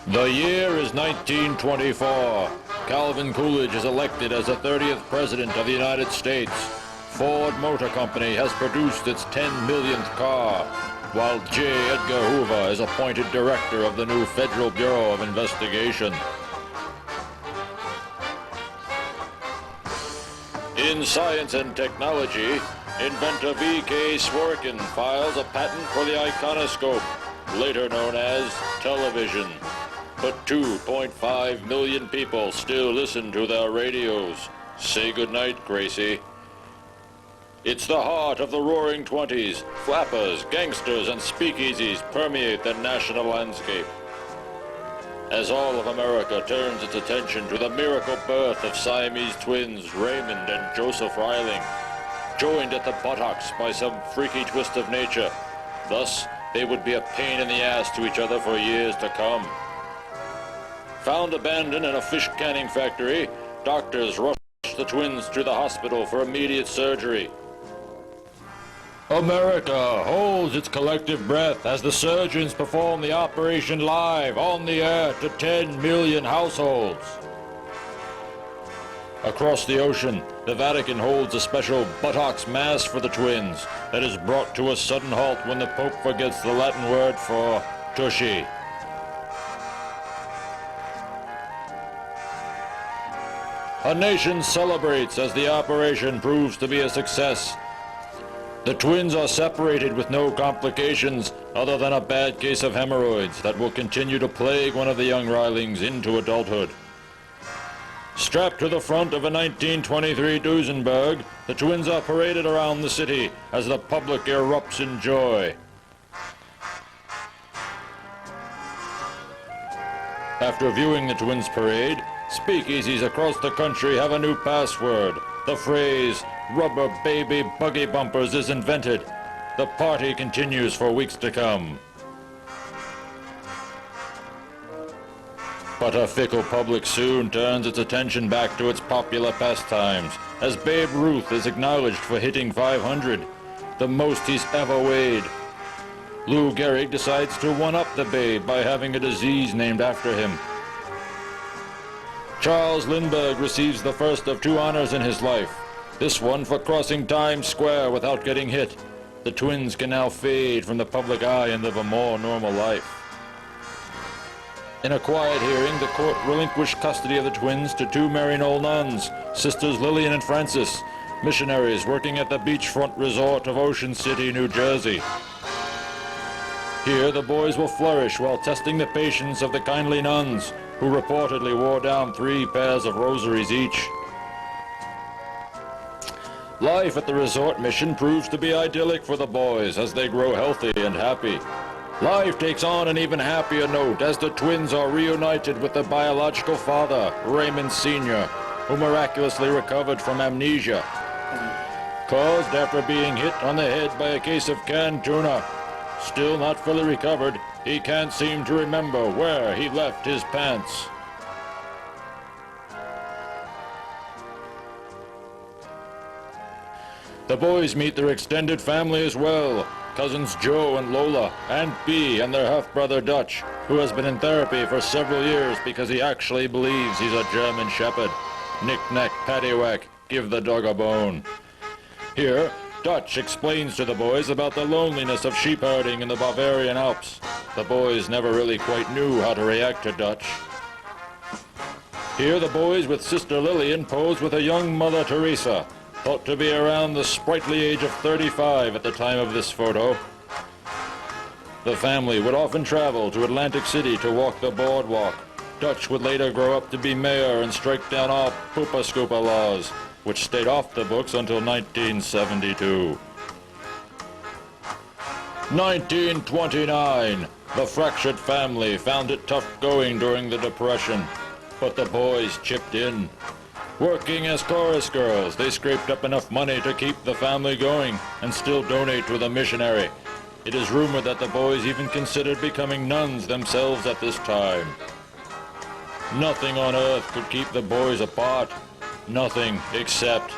The year is 1924. Calvin Coolidge is elected as the 30th President of the United States. Ford Motor Company has produced its 10 millionth car, while J. Edgar Hoover is appointed Director of the new Federal Bureau of Investigation. In science and technology, inventor V.K. Swerkin files a patent for the iconoscope, later known as television. But 2.5 million people still listen to their radios. Say goodnight, Gracie. It's the heart of the Roaring Twenties. Flappers, gangsters, and speakeasies permeate the national landscape. As all of America turns its attention to the miracle birth of Siamese twins Raymond and Joseph Riling, joined at the buttocks by some freaky twist of nature. Thus, they would be a pain in the ass to each other for years to come. Found abandoned in a fish canning factory, doctors rushed the twins to the hospital for immediate surgery. America holds its collective breath as the surgeons perform the operation live on the air to 10 million households. Across the ocean, the Vatican holds a special buttocks mass for the twins that is brought to a sudden halt when the Pope forgets the Latin word for tushy. A nation celebrates as the operation proves to be a success. The twins are separated with no complications other than a bad case of hemorrhoids that will continue to plague one of the young Rilings into adulthood. Strapped to the front of a 1923 Duesenberg, the twins are paraded around the city as the public erupts in joy. After viewing the twins parade, speakeasies across the country have a new password. The phrase, "Rubber baby buggy bumpers," is invented. The party continues for weeks to come. But a fickle public soon turns its attention back to its popular pastimes, as Babe Ruth is acknowledged for hitting 500, the most he's ever weighed. Lou Gehrig decides to one-up the Babe by having a disease named after him. Charles Lindbergh receives the first of 2 honors in his life, this one for crossing Times Square without getting hit. The twins can now fade from the public eye and live a more normal life. In a quiet hearing, the court relinquished custody of the twins to 2 Maryknoll nuns, Sisters Lillian and Frances, missionaries working at the beachfront resort of Ocean City, New Jersey. Here, the boys will flourish while testing the patience of the kindly nuns, who reportedly wore down 3 pairs of rosaries each. Life at the resort mission proves to be idyllic for the boys as they grow healthy and happy. Life takes on an even happier note as the twins are reunited with their biological father, Raymond Sr., who miraculously recovered from amnesia, caused after being hit on the head by a case of canned tuna. Still not fully recovered, he can't seem to remember where he left his pants. The boys meet their extended family as well. Cousins Joe and Lola, Aunt Bee and their half-brother Dutch, who has been in therapy for several years because he actually believes he's a German Shepherd. Knick-knack, paddywhack, give the dog a bone. Here, Dutch explains to the boys about the loneliness of sheep herding in the Bavarian Alps. The boys never really quite knew how to react to Dutch. Here the boys with Sister Lillian pose with a young Mother Teresa, thought to be around the sprightly age of 35 at the time of this photo. The family would often travel to Atlantic City to walk the boardwalk. Dutch would later grow up to be mayor and strike down all Poopa Scoopa laws, which stayed off the books until 1972. 1929. The fractured family found it tough going during the Depression, but the boys chipped in. Working as chorus girls, they scraped up enough money to keep the family going and still donate to the missionary. It is rumored that the boys even considered becoming nuns themselves at this time. Nothing on earth could keep the boys apart. Nothing except